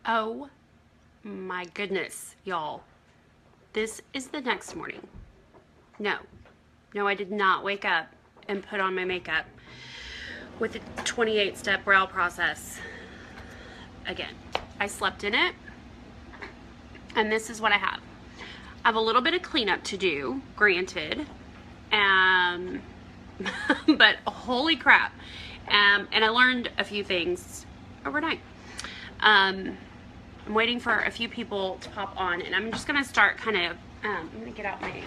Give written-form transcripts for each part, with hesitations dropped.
Oh my goodness, y'all. This is the next morning. No, I did not wake up and put on my makeup with the 28-step brow process again. I slept in it, and this is what I have. I have a little bit of cleanup to do, granted, but holy crap. And I learned a few things overnight. I'm waiting for a few people to pop on, and I'm just gonna start kind of, I'm gonna get out my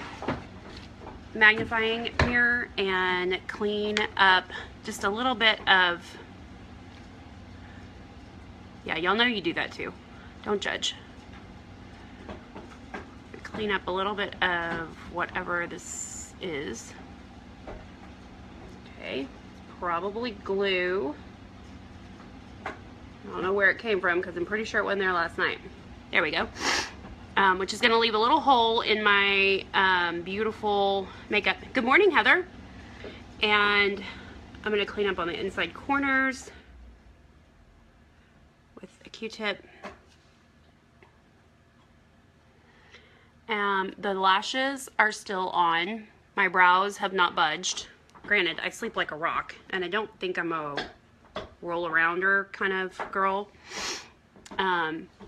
magnifying mirror and clean up just a little bit of, yeah, y'all know you do that too. Don't judge. Clean up a little bit of whatever this is. Okay, probably glue. I don't know where it came from because I'm pretty sure it wasn't there last night. There we go. Which is going to leave a little hole in my beautiful makeup. Good morning, Heather. And I'm going to clean up on the inside corners with a Q-tip. The lashes are still on. My brows have not budged. Granted, I sleep like a rock, and I don't think I'm a roll arounder kind of girl.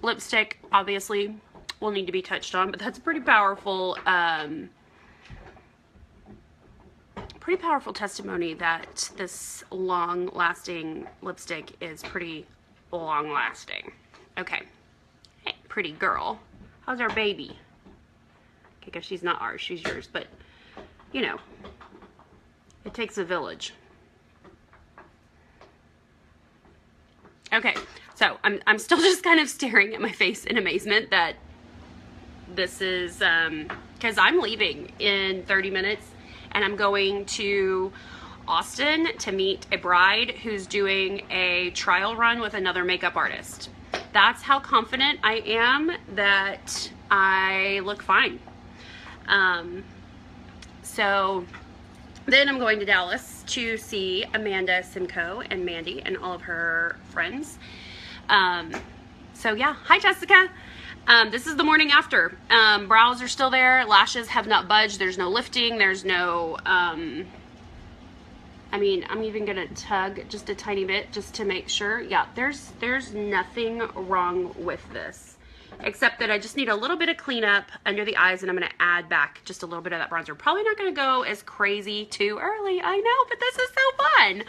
Lipstick, obviously, will need to be touched on, but that's pretty powerful testimony that this long-lasting lipstick is pretty long-lasting. Okay. Hey, pretty girl. How's our baby? I guess she's not ours, she's yours, but, you know, it takes a village. Okay, so I'm still just kind of staring at my face in amazement that this is, because I'm leaving in 30 minutes, and I'm going to Austin to meet a bride who's doing a trial run with another makeup artist. That's how confident I am that I look fine. So then I'm going to Dallas to see Amanda Simcoe and Mandy and all of her friends. So yeah, hi Jessica. This is the morning after. Brows are still there. Lashes have not budged. There's no lifting. There's no, I mean, I'm even gonna tug just a tiny bit just to make sure. Yeah, there's nothing wrong with this. Except that I just need a little bit of cleanup under the eyes, and I'm going to add back just a little bit of that bronzer. Probably not going to go as crazy too early, I know, but this is so fun.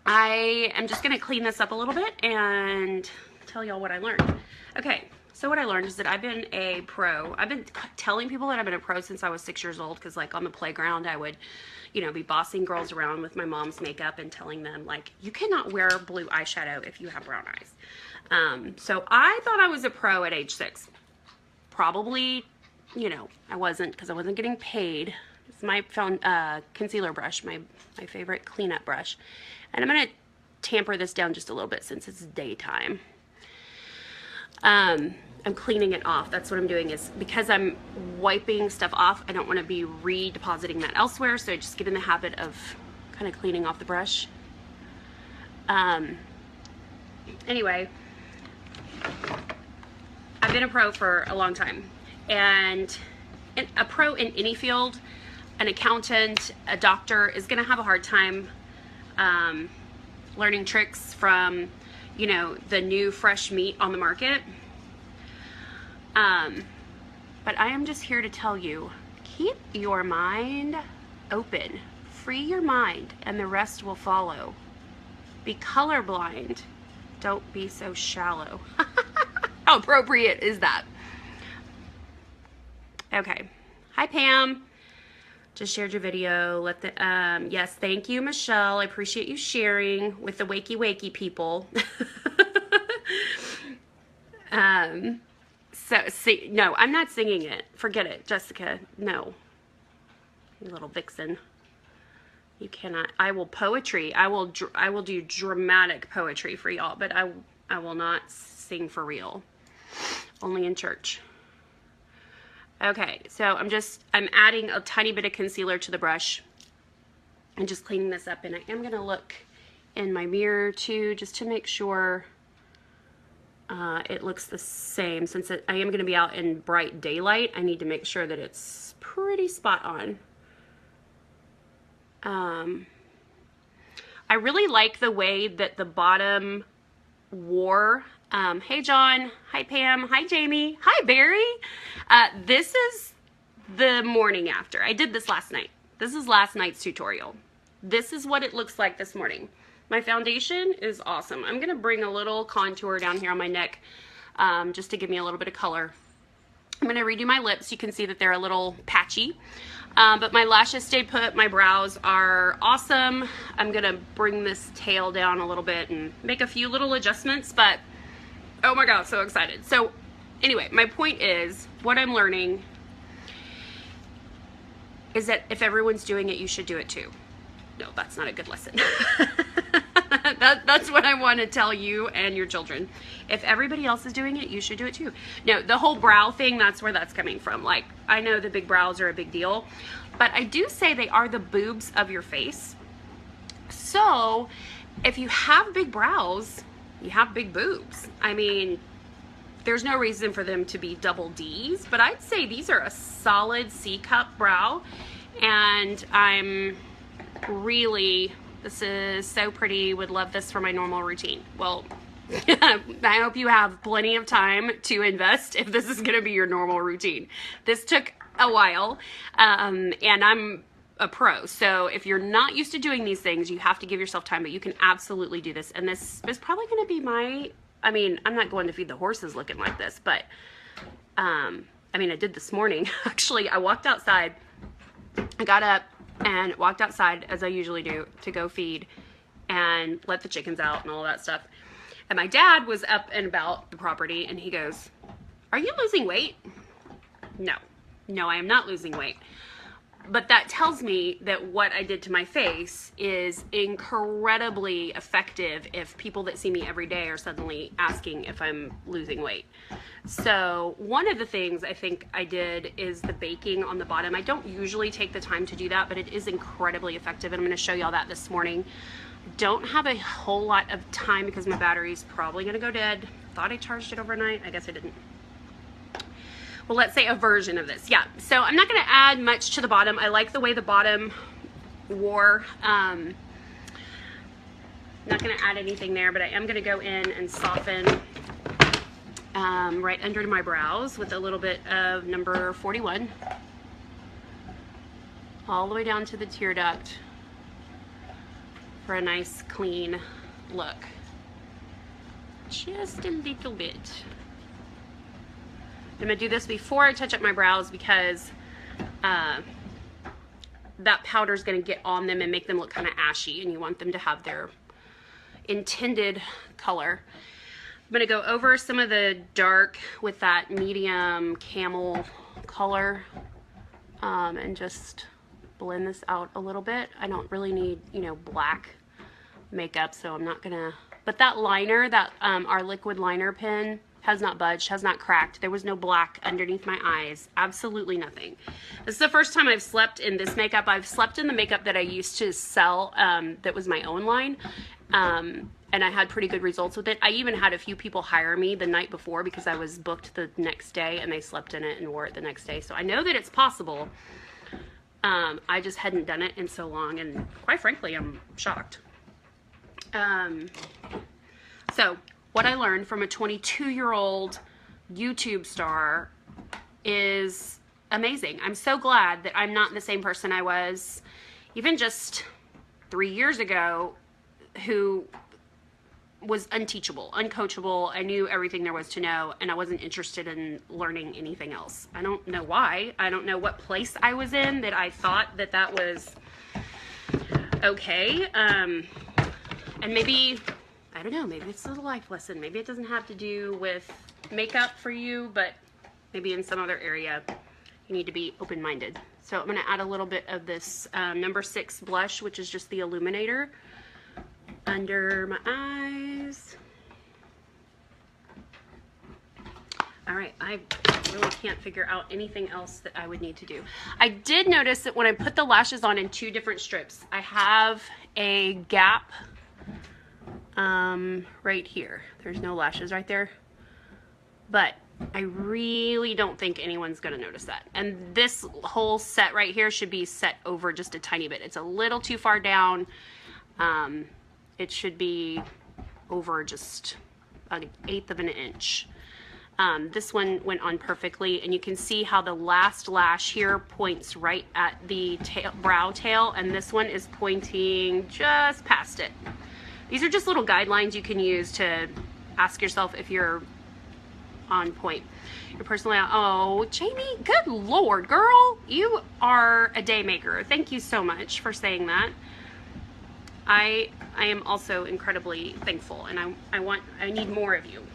I am just going to clean this up a little bit and tell y'all what I learned. Okay, so what I learned is that I've been a pro. I've been telling people that I've been a pro since I was 6 years old, because like on the playground I would, you know, be bossing girls around with my mom's makeup and telling them like, you cannot wear blue eyeshadow if you have brown eyes. So I thought I was a pro at age 6. Probably, you know, I wasn't, because I wasn't getting paid. It's my concealer brush, my favorite cleanup brush. And I'm going to tamper this down just a little bit since it's daytime. I'm cleaning it off. That's what I'm doing, is because I'm wiping stuff off, I don't want to be redepositing that elsewhere. So I just get in the habit of kind of cleaning off the brush. Anyway, I've been a pro for a long time, and a pro in any field, an accountant, a doctor, is going to have a hard time learning tricks from, you know, the new fresh meat on the market. But I am just here to tell you, keep your mind open, free your mind, and the rest will follow. Be colorblind. Don't be so shallow. How appropriate is that? Okay. Hi, Pam. Just shared your video. Let the yes, thank you, Michelle. I appreciate you sharing with the wakey people. So see, no, I'm not singing it. Forget it, Jessica. No, you little vixen. You cannot. I will poetry. I will do dramatic poetry for y'all, but I will not sing for real. Only in church. Okay, so I'm adding a tiny bit of concealer to the brush and just cleaning this up. And I am gonna look in my mirror too, just to make sure it looks the same. Since I am going to be out in bright daylight, I need to make sure that it's pretty spot on. I really like the way that the bottom wore. Hey John, hi Pam, hi Jamie, hi Barry. This is the morning after. I did this last night. This is last night's tutorial. This is what it looks like this morning. My foundation is awesome. I'm gonna bring a little contour down here on my neck just to give me a little bit of color. I'm gonna redo my lips. You can see that they're a little patchy. But my lashes stayed put, my brows are awesome. I'm gonna bring this tail down a little bit and make a few little adjustments, but oh my god, so excited. So anyway, my point is, what I'm learning is that if everyone's doing it, you should do it too. No, that's not a good lesson. That's what I want to tell you and your children. If everybody else is doing it, you should do it too. No, the whole brow thing, that's where that's coming from. Like, I know the big brows are a big deal, but I do say they are the boobs of your face. So if you have big brows, you have big boobs. I mean, there's no reason for them to be double D's, but I'd say these are a solid C-cup brow, and I'm really, this is so pretty, would love this for my normal routine. Well, I hope you have plenty of time to invest if this is gonna be your normal routine. This took a while, and I'm a pro, so if you're not used to doing these things, you have to give yourself time, but you can absolutely do this. And this is probably gonna be my, I mean, I'm not going to feed the horses looking like this, but I mean, I did this morning. Actually, I walked outside, I got up and walked outside as I usually do to go feed and let the chickens out and all that stuff. And my dad was up and about the property, and he goes, "Are you losing weight?" No, I am not losing weight. But that tells me that what I did to my face is incredibly effective if people that see me every day are suddenly asking if I'm losing weight. So one of the things I think I did is the baking on the bottom. I don't usually take the time to do that, but it is incredibly effective, and I'm going to show y'all that this morning. Don't have a whole lot of time because my battery's probably going to go dead. Thought I charged it overnight. I guess I didn't. Well, let's say a version of this. Yeah, so I'm not going to add much to the bottom. I like the way the bottom wore. Not going to add anything there, but I am going to go in and soften right under my brows with a little bit of number 41. All the way down to the tear duct for a nice clean look. Just a little bit. I'm going to do this before I touch up my brows because that powder is going to get on them and make them look kind of ashy, and you want them to have their intended color. I'm going to go over some of the dark with that medium camel color and just blend this out a little bit. I don't really need, you know, black makeup, so I'm not going to, but that liner, that our liquid liner pen, has not budged, has not cracked. There was no black underneath my eyes. Absolutely nothing. This is the first time I've slept in this makeup. I've slept in the makeup that I used to sell that was my own line. And I had pretty good results with it. I even had a few people hire me the night before because I was booked the next day, and they slept in it and wore it the next day. So I know that it's possible. I just hadn't done it in so long, and quite frankly, I'm shocked. So what I learned from a 22-year-old YouTube star is amazing. I'm so glad that I'm not the same person I was even just 3 years ago, who was unteachable, uncoachable. I knew everything there was to know, and I wasn't interested in learning anything else. I don't know why. I don't know what place I was in that I thought that that was okay. And maybe, I don't know, maybe it's a life lesson. Maybe it doesn't have to do with makeup for you, but maybe in some other area you need to be open-minded. So I'm going to add a little bit of this number 6 blush, which is just the illuminator, under my eyes. All right, I really can't figure out anything else that I would need to do. I did notice that when I put the lashes on in 2 different strips, I have a gap right here. There's no lashes right there. but I really don't think anyone's gonna notice that. And this whole set right here should be set over just a tiny bit. It's a little too far down. It should be over just an 1/8 of an inch. This one went on perfectly, and you can see how the last lash here points right at the tail, brow tail, and this one is pointing just past it. These are just little guidelines you can use to ask yourself if you're on point. Your personal, oh, Jamie, good Lord, girl, you are a day maker. Thank you so much for saying that. I am also incredibly thankful, and I need more of you.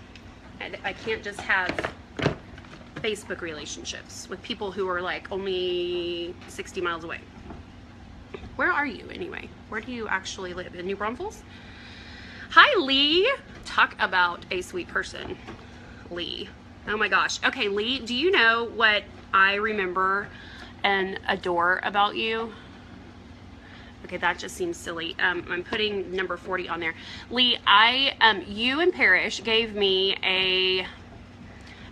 I can't just have Facebook relationships with people who are like only 60 miles away. Where are you anyway? Where do you actually live? In New Braunfels? Hi, Lee. Talk about a sweet person. Lee. Oh my gosh. Okay, Lee, do you know what I remember and adore about you? Okay, that just seems silly. I'm putting number 40 on there. Lee, you and Parrish gave me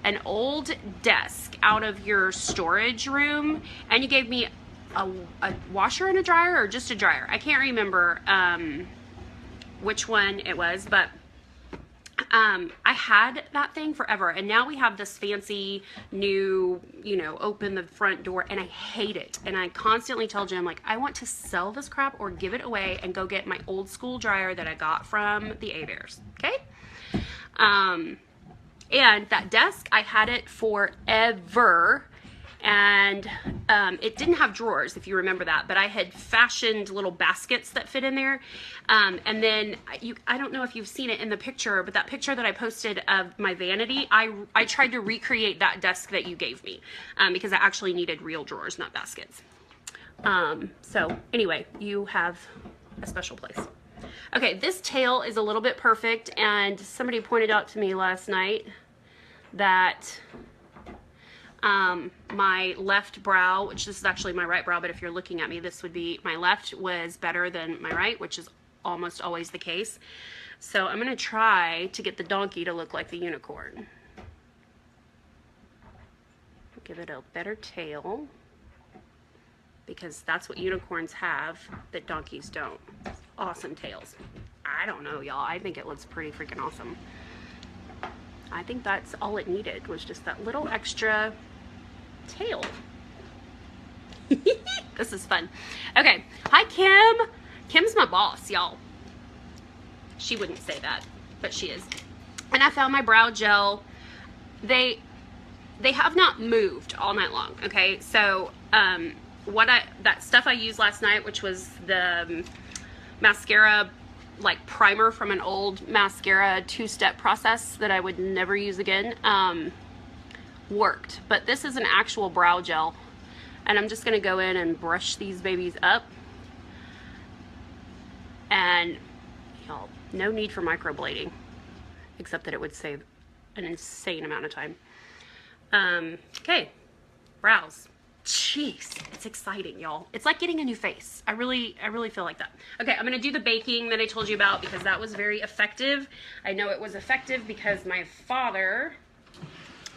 an old desk out of your storage room, and you gave me a washer and a dryer, or just a dryer. I can't remember which one it was, but I had that thing forever, and now we have this fancy new, you know, open the front door, and I hate it. And I constantly tell Jim, like, I want to sell this crap or give it away and go get my old school dryer that I got from the A-Bears. Okay. And that desk, I had it forever, and it didn't have drawers, if you remember that, but I had fashioned little baskets that fit in there. And then I don't know if you've seen it in the picture, but that picture that I posted of my vanity, I tried to recreate that desk that you gave me, because I actually needed real drawers, not baskets. So anyway, you have a special place. Okay, this tail is a little bit perfect, and somebody pointed out to me last night that my left brow, which this is actually my right brow, but if you're looking at me, this would be my left, was better than my right, which is almost always the case. So I'm going to try to get the donkey to look like the unicorn. Give it a better tail, because that's what unicorns have that donkeys don't. Awesome tails. I don't know, y'all. I think it looks pretty freaking awesome. I think that's all it needed, was just that little extra tail. This is fun. Okay. Hi, Kim. Kim's my boss, y'all. She wouldn't say that, but she is. And I found my brow gel. They have not moved all night long. Okay. So, that stuff I used last night, which was the mascara, like primer from an old mascara 2-step process that I would never use again, worked. But this is an actual brow gel, and I'm just gonna go in and brush these babies up. And y'all, no need for microblading, except that it would save an insane amount of time. Okay, brows. Jeez, it's exciting, y'all. It's like getting a new face. I really feel like that. Okay, I'm gonna do the baking that I told you about, because that was very effective. I know it was effective because my father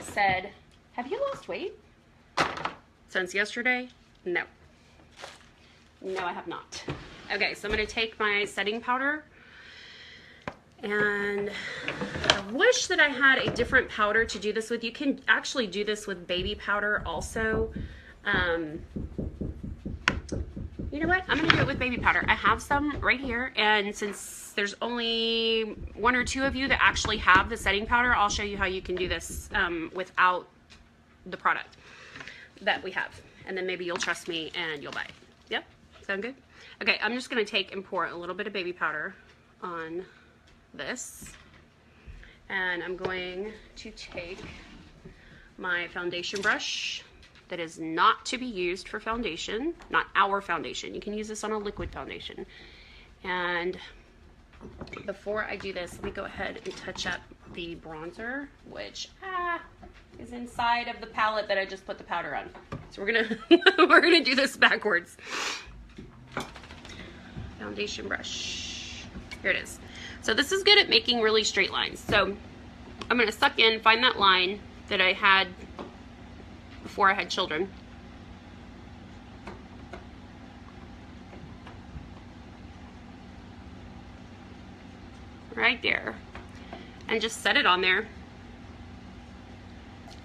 said, have you lost weight since yesterday? No. No, I have not. Okay, so I'm gonna take my setting powder, and I wish that I had a different powder to do this with. You can actually do this with baby powder also. You know what? I'm going to do it with baby powder. I have some right here, and since there's only 1 or 2 of you that actually have the setting powder, I'll show you how you can do this without the product that we have. And then maybe you'll trust me and you'll buy it. Yep? Sound good? Okay, I'm just going to take and pour a little bit of baby powder on this. And I'm going to take my foundation brush that is not to be used for foundation, not our foundation. You can use this on a liquid foundation. And before I do this, let me go ahead and touch up the bronzer, which is inside of the palette that I just put the powder on. So we're gonna we're gonna do this backwards. Foundation brush. Here it is. So this is good at making really straight lines. So I'm going to suck in, find that line that I had before I had children. Right there. And just set it on there.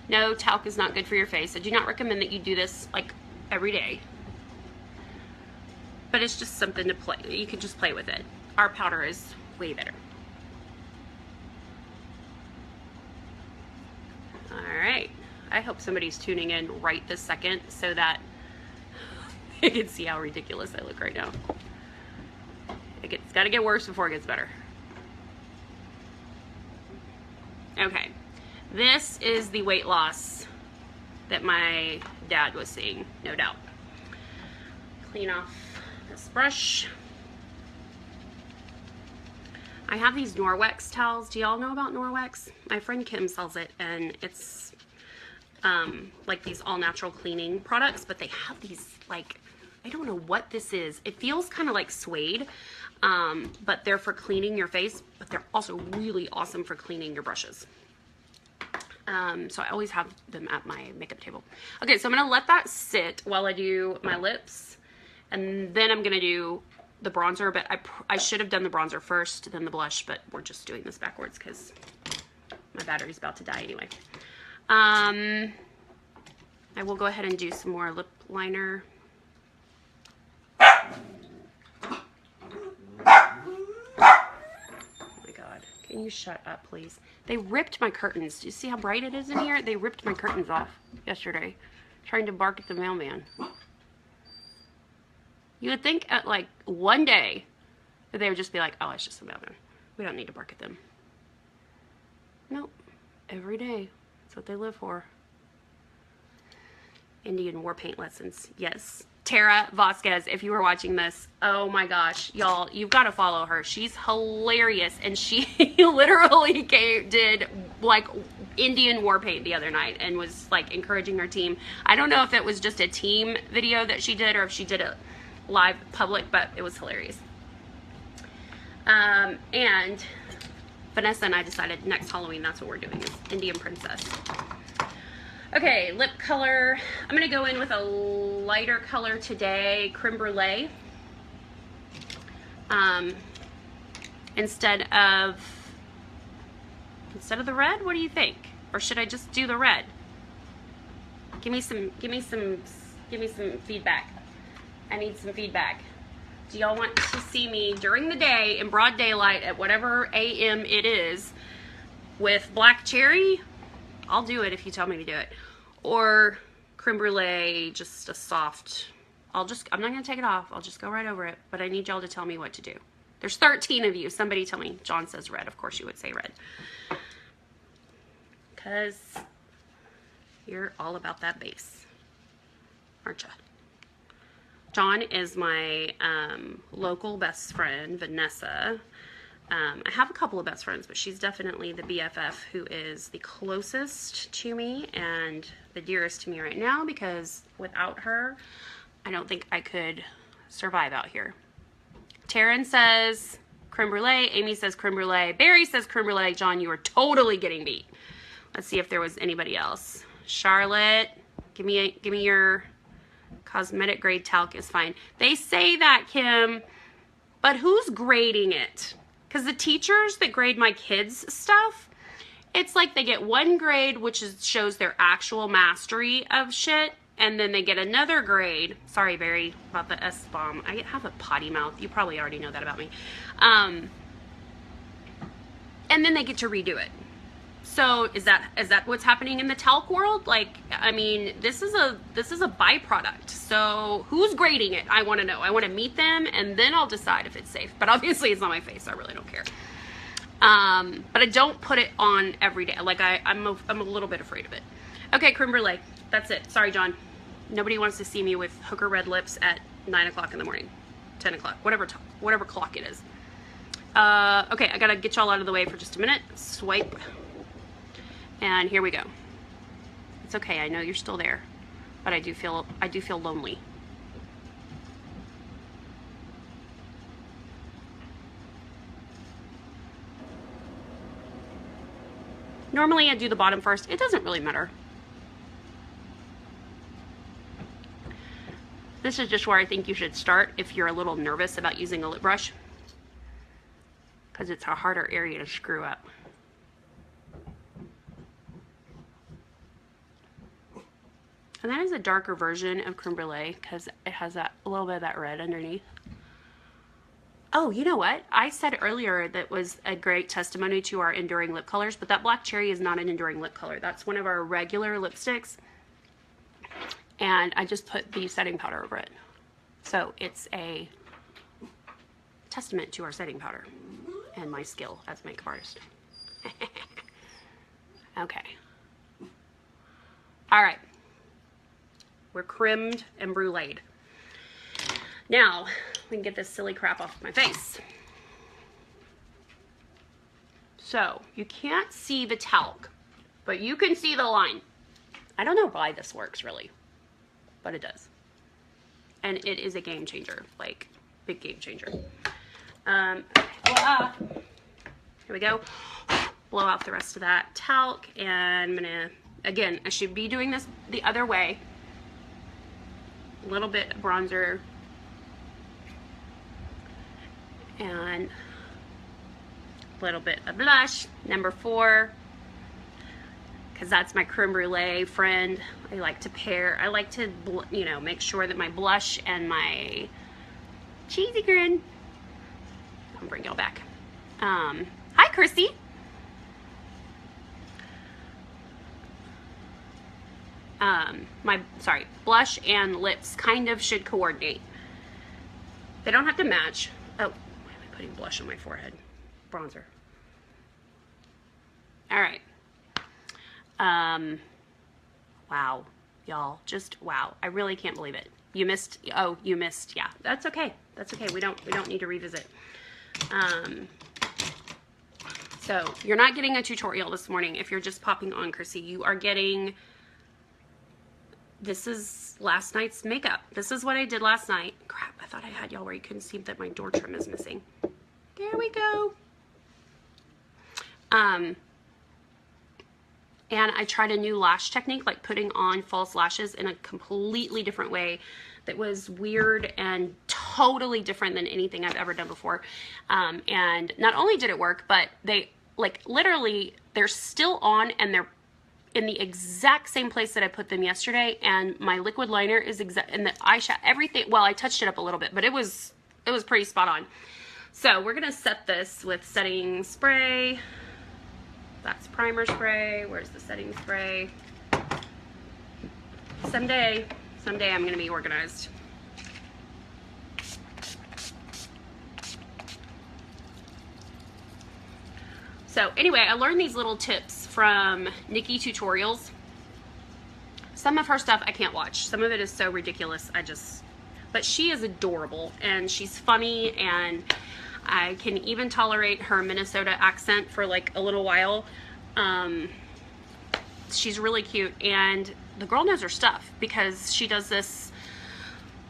No, talc is not good for your face. I do not recommend that you do this like every day. But it's just something to play. You could just play with it. Our powder is way better. Alright. I hope somebody's tuning in right this second so that you can see how ridiculous I look right now. It's got to get worse before it gets better. Okay. This is the weight loss that my dad was seeing, no doubt. Clean off this brush. I have these Norwex towels. Do y'all know about Norwex? My friend Kim sells it, and it's like these all-natural cleaning products, but they have these, like, I don't know what this is. It feels kind of like suede, but they're for cleaning your face, but they're also really awesome for cleaning your brushes. So I always have them at my makeup table. Okay, so I'm going to let that sit while I do my lips, and then I'm going to do the bronzer, but I should have done the bronzer first, then the blush, but we're just doing this backwards because my battery's about to die anyway. I will go ahead and do some more lip liner. Oh my God, can you shut up, please? They ripped my curtains. Do you see how bright it is in here? They ripped my curtains off yesterday, trying to bark at the mailman. You would think at like one day that they would just be like, oh, it's just the mailman. We don't need to bark at them. Nope. Every day. That's what they live for. Indian war paint lessons. Yes. Tara Vasquez, if you were watching this, oh my gosh, y'all, you've got to follow her. She's hilarious, and she literally did like Indian war paint the other night and was like encouraging her team. I don't know if it was just a team video that she did or if she did it live public, but it was hilarious. And Vanessa and I decided next Halloween that's what we're doing, is Indian Princess. Okay, lip color. I'm going to go in with a lighter color today, Creme Brulee. Instead of the red, what do you think? Or should I just do the red? Give me some feedback. I need some feedback. Do y'all want to see me during the day in broad daylight at whatever AM it is with black cherry? I'll do it if you tell me to do it. Or creme brulee, just a soft. I'm not gonna take it off. I'll just go right over it. But I need y'all to tell me what to do. There's 13 of you. Somebody tell me. John says red. Of course you would say red. Because you're all about that base, aren't you? John is my local best friend, Vanessa. I have a couple of best friends, but she's definitely the BFF who is the closest to me and the dearest to me right now, because without her, I don't think I could survive out here. Taryn says creme brulee. Amy says creme brulee. Barry says creme brulee. John, you are totally getting beat. Let's see if there was anybody else. Charlotte, give me your cosmetic grade talc is fine. They say that, Kim, but who's grading it? Because the teachers that grade my kids' stuff, it's like they get one grade, which shows their actual mastery of shit, and then they get another grade. Sorry, Barry, about the S-bomb. I have a potty mouth. You probably already know that about me. And then they get to redo it. So is that what's happening in the talc world? Like, I mean, this is a byproduct. So who's grading it? I want to know. I want to meet them, and then I'll decide if it's safe. But obviously it's on my face. So I really don't care. But I don't put it on every day. Like I'm a little bit afraid of it. Okay, creme brulee. That's it. Sorry, John. Nobody wants to see me with hooker red lips at 9 o'clock in the morning, 10 o'clock, whatever clock it is. Okay, I gotta get y'all out of the way for just a minute. Swipe. And here we go. It's okay, I know you're still there, but I do feel lonely. Normally I do the bottom first. It doesn't really matter. This is just where I think you should start if you're a little nervous about using a lip brush, because it's a harder area to screw up. And that is a darker version of creme brulee because it has that a little bit of that red underneath. Oh, you know what? I said earlier that was a great testimony to our enduring lip colors, but that black cherry is not an enduring lip color. That's one of our regular lipsticks. And I just put the setting powder over it. So it's a testament to our setting powder and my skill as a makeup artist. Okay. All right. We're cremed and bruleed. Now, we can get this silly crap off my face. So, you can't see the talc, but you can see the line. I don't know why this works, really, but it does. And it is a game changer, like, big game changer. Here we go. Blow out the rest of that talc, and I'm gonna, again, I should be doing this the other way. A little bit of bronzer. And a little bit of blush, number 4, because that's my creme brulee friend. I like to pair, I like to, you know, make sure that my blush and my cheesy grin. I'll bring y'all back. Hi, Chrissy. Sorry, blush and lips kind of should coordinate. They don't have to match. Oh, why am I putting blush on my forehead? Bronzer. All right. Wow, y'all, just wow. I really can't believe it. You missed. Oh, you missed. Yeah, that's okay. That's okay. We don't need to revisit. So you're not getting a tutorial this morning if you're just popping on, Chrissy. You are getting. This is last night's makeup. This is what I did last night. Crap, I thought I had y'all where you couldn't see that my door trim is missing. There we go. And I tried a new lash technique, like putting on false lashes in a completely different way that was weird and totally different than anything I've ever done before. And not only did it work, but they, like, literally, they're still on and they're in the exact same place that I put them yesterday, and my liquid liner is exact, and the eyeshadow, everything, well, I touched it up a little bit, but it was pretty spot on. So we're gonna set this with setting spray. That's primer spray. Where's the setting spray? Someday I'm gonna be organized. So anyway, I learned these little tips from Nikki Tutorials. Some of her stuff I can't watch. Some of it is so ridiculous. But she is adorable and she's funny, and I can even tolerate her Minnesota accent for like a little while. She's really cute, and the girl knows her stuff because she does this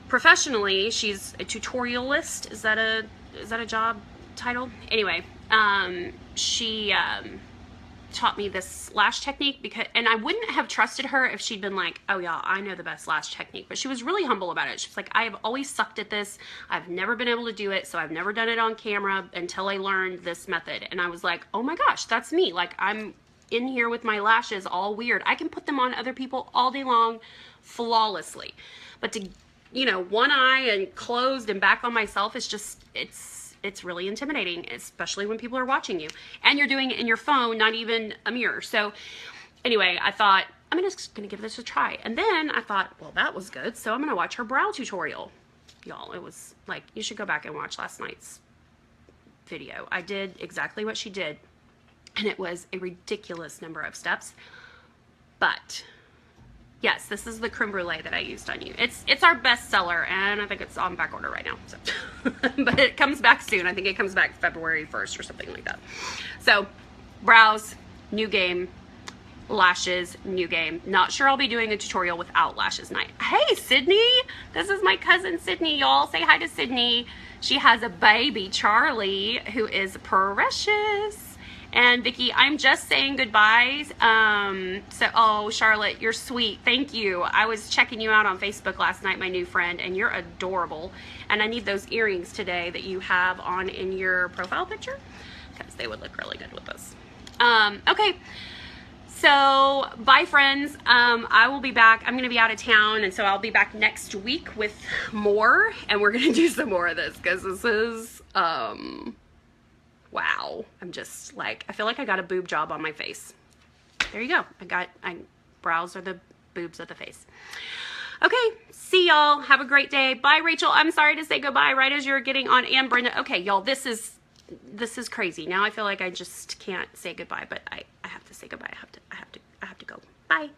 professionally. She's a tutorialist. Is that a job title? Anyway, she taught me this lash technique and I wouldn't have trusted her if she'd been like, oh yeah, I know the best lash technique, but she was really humble about it. She was like, I have always sucked at this. I've never been able to do it, so I've never done it on camera until I learned this method. And I was like, oh my gosh, that's me. Like, I'm in here with my lashes all weird. I can put them on other people all day long flawlessly, but to, you know, one eye and closed and back on myself is just, it's really intimidating, especially when people are watching you and you're doing it in your phone, not even a mirror. So anyway, I thought, I'm just gonna give this a try. And then I thought, well, that was good, so I'm gonna watch her brow tutorial. Y'all, it was like, you should go back and watch last night's video. I did exactly what she did, and it was a ridiculous number of steps. But yes, this is the creme brulee that I used on you. It's our best seller, and I think it's on back order right now. So. But it comes back soon. I think it comes back February 1st or something like that. So brows, new game. Lashes, new game. Not sure I'll be doing a tutorial without lashes night. Hey, Sydney. This is my cousin Sydney, y'all. Say hi to Sydney. She has a baby, Charlie, who is precious. And And Vicki, I'm just saying goodbyes. Oh, Charlotte, you're sweet. Thank you. I was checking you out on Facebook last night, my new friend, and you're adorable. And I need those earrings today that you have on in your profile picture because they would look really good with this. Okay. So, bye friends. I will be back. I'm going to be out of town, and so I'll be back next week with more, and we're going to do some more of this because this is, wow. I'm just like, I feel like I got a boob job on my face. There you go. Brows are the boobs of the face. Okay, see y'all. Have a great day. Bye, Rachel. I'm sorry to say goodbye right as you're getting on. And Brenda. Okay, y'all, this is crazy. Now I feel like I just can't say goodbye, but I have to say goodbye. I have to go. Bye.